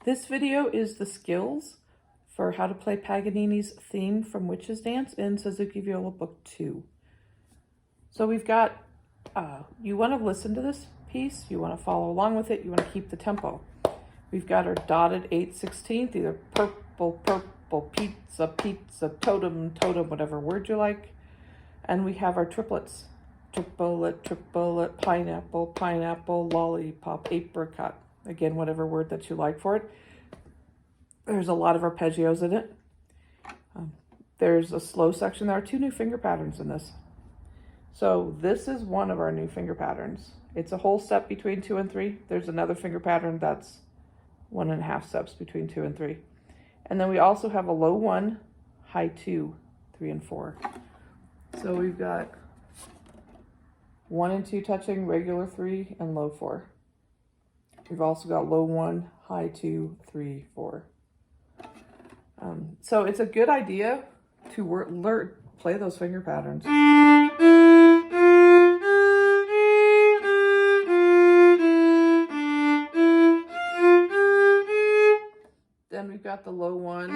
This video is the skills for how to play Paganini's theme from Witch's Dance in Suzuki Viola Book 2. So we've got, you want to listen to this piece, you want to follow along with it, you want to keep the tempo. We've got our dotted 8/16, either purple, purple, pizza, pizza, totem, totem, whatever word you like. And we have our triplets, triplet, triplet, pineapple, pineapple, lollipop, apricot. Again, whatever word that you like for it. There's a lot of arpeggios in it. There's a slow section. There are 2 new finger patterns in this. So this is one of our new finger patterns. It's a whole step between 2 and 3. There's another finger pattern that's 1.5 steps between 2 and 3. And then we also have a low 1, high 2, 3 and 4. So we've got 1 and 2 touching, regular 3, and low 4. We've also got low 1, high 2, 3, 4. So it's a good idea to play those finger patterns. Then we've got the low 1.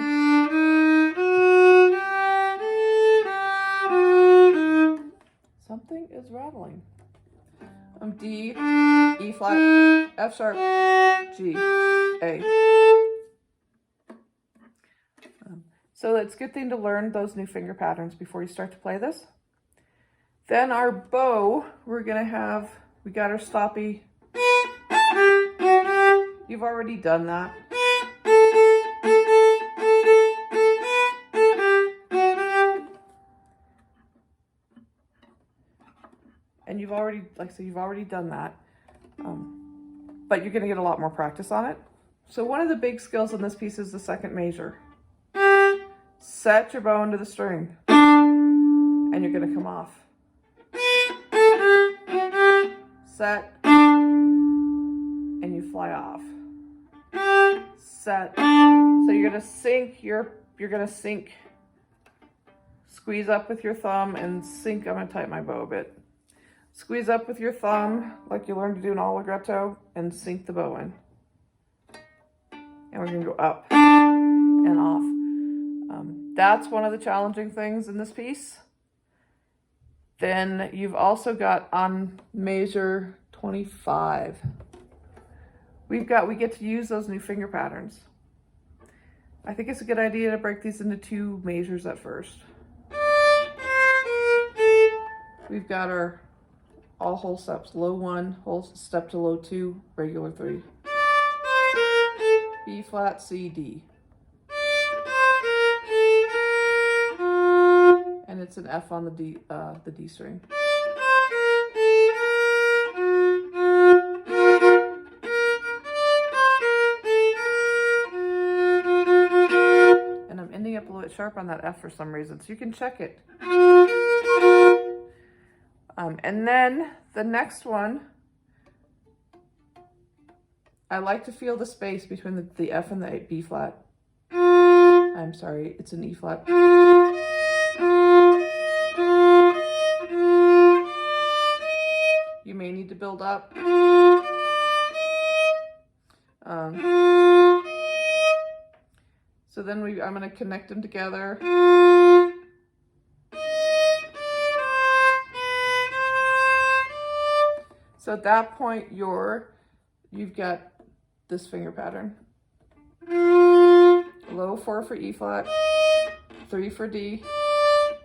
Something is rattling. D, E flat, F sharp, G, A. So it's a good thing to learn those new finger patterns before you start to play this. Then our bow, we got our stoppy. You've already done that. And you've already, you've already done that, but you're going to get a lot more practice on it. So one of the big skills in this piece is the second measure. Set your bow into the string, and you're going to come off. Set, and you fly off. Set. So you're going to sink squeeze up with your thumb and sink. I'm going to tighten my bow a bit. Squeeze up with your thumb, like you learned to do in allegretto, and sink the bow in. And we're going to go up and off. That's one of the challenging things in this piece. Then you've also got on measure 25. We get to use those new finger patterns. I think it's a good idea to break these into 2 measures at first. We've got our all whole steps, low 1, whole step to low 2, regular 3. B flat, C, D. And it's an F on the D string. And I'm ending up a little bit sharp on that F for some reason, so you can check it. And then the next one, I like to feel the space between the F and the B flat. I'm sorry, it's an E flat. You may need to build up. So then I'm going to connect them together. So at that point, you've got this finger pattern. Low 4 for E flat, 3 for D,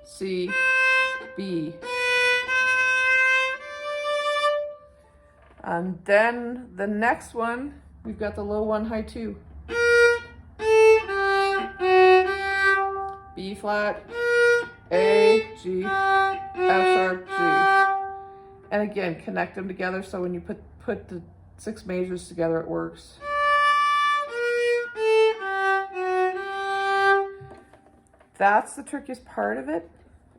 C, B. And then the next one, we've got the low 1, high 2. B flat, A, G, F sharp, G. And again, connect them together so when you put the 6 measures together, it works. That's the trickiest part of it.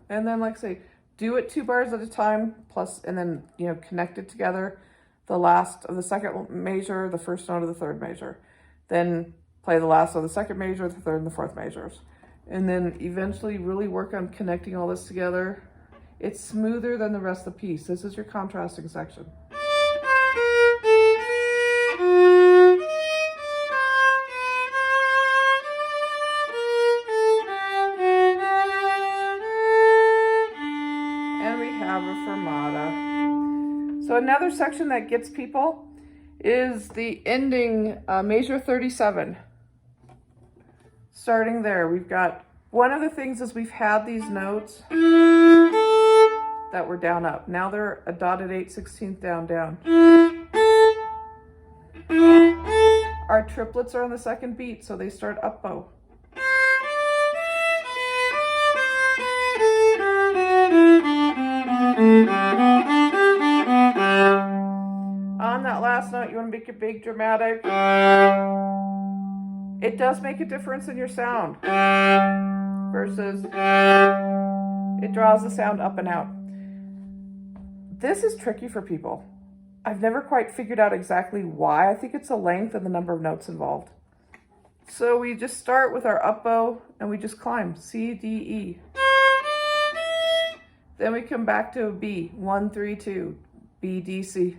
And then, like I say, do it 2 bars at a time, and then, connect it together. The last of the second measure, the first note of the third measure. Then play the last of the second measure, the third and the fourth measures. And then eventually really work on connecting all this together. It's smoother than the rest of the piece. This is your contrasting section. another section that gets people is the ending measure 37. Starting there, we've got, one of the things is we've had these notes that were down up. Now they're a dotted 8/16 down, down. Our triplets are on the second beat, so they start up bow. On that last note, you want to make it big, dramatic. It does make a difference in your sound versus it draws the sound up and out. This is tricky for people. I've never quite figured out exactly why. I think it's the length and the number of notes involved. So we just start with our up bow and we just climb C, D, E. Then we come back to a B, 1, 3, 2, B, D, C.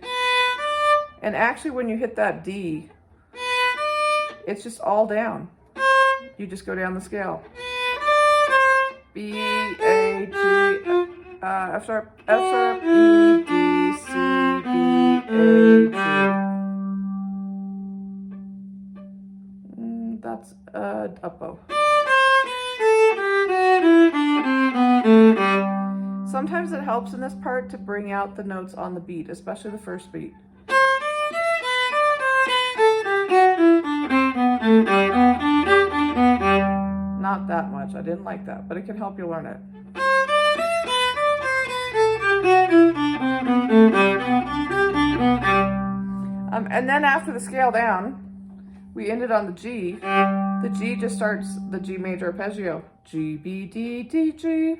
And actually when you hit that D, it's just all down. You just go down the scale. B, A, G, F sharp, E, D, C, B, A, G. That's up bow. Sometimes it helps in this part to bring out the notes on the beat, especially the first beat. Not that much. I didn't like that, but it can help you learn it. And then after the scale down, we ended on the G. The G just starts the G major arpeggio. G, B, D, D, G.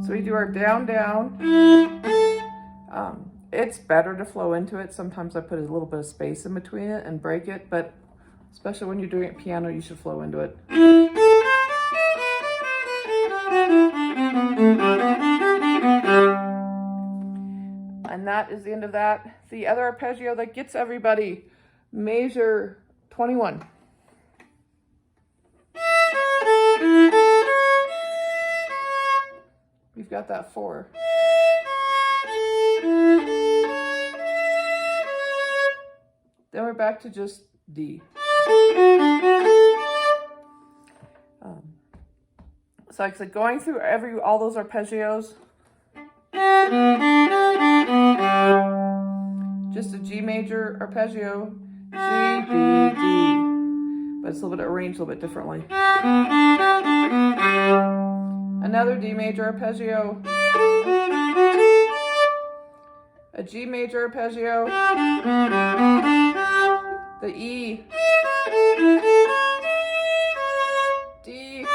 So we do our down, down. It's better to flow into it. Sometimes I put a little bit of space in between it and break it, but especially when you're doing it piano, you should flow into it. And that is the end of that. The other arpeggio that gets everybody, measure 21. We've got that 4. Then we're back to just D. So like I said, going through all those arpeggios, just a G major arpeggio, G, B, D, but it's a little bit arranged a little bit differently. Another D major arpeggio, a G major arpeggio, the E, D.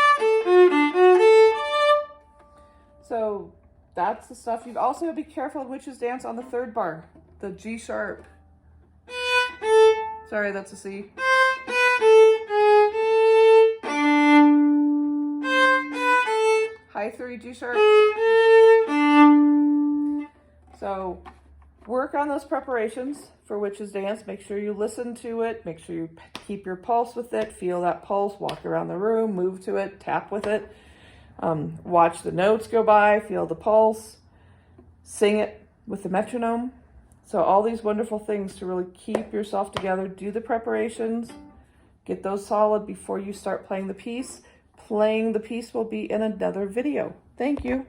So that's the stuff. You also have to be careful in Witch's Dance on the third bar, the G sharp. Sorry, that's a C. High 3, G sharp. So work on those preparations for Witch's Dance. Make sure you listen to it. Make sure you keep your pulse with it. Feel that pulse. Walk around the room. Move to it. Tap with it. Watch the notes go by. Feel the pulse. Sing it with the metronome. So all these wonderful things to really keep yourself together. Do the preparations. Get those solid before you start playing the piece. Playing the piece will be in another video. Thank you.